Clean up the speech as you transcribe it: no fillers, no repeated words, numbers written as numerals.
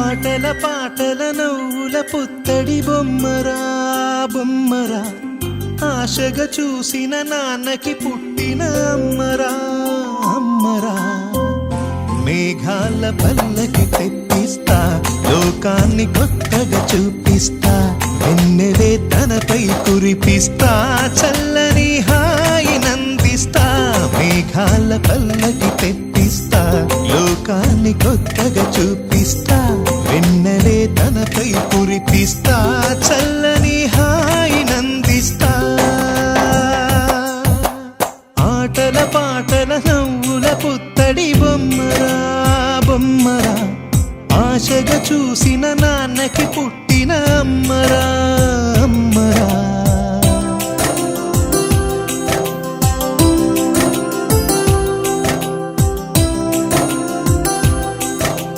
ఆటల పాటల నవ్వుల పుత్తడి బొమ్మరా బొమ్మరా, ఆశగా చూసిన నాన్నకి పుట్టిన అమ్మరా అమ్మరా. మేఘాల పల్లకి తెప్పిస్తా, లోకాన్ని కొత్తగా చూపిస్తా, వెన్నెలే తనపై కురిపిస్తా, చల్లని హాయినందిస్తా. మేఘాల పల్లకి తెప్పిస్తా, లోకాన్ని కొత్తగా చూపిస్తా, వెన్నెలే తనపై కురిపిస్తా, చల్లని హాయినందిస్తా. ఆటల పాటల నవ్వుల పుత్తడి బొమ్మరా బొమ్మరా, ఆశగా చూసిన నాన్నకి పుట్టిన అమ్మరా అమ్మరా.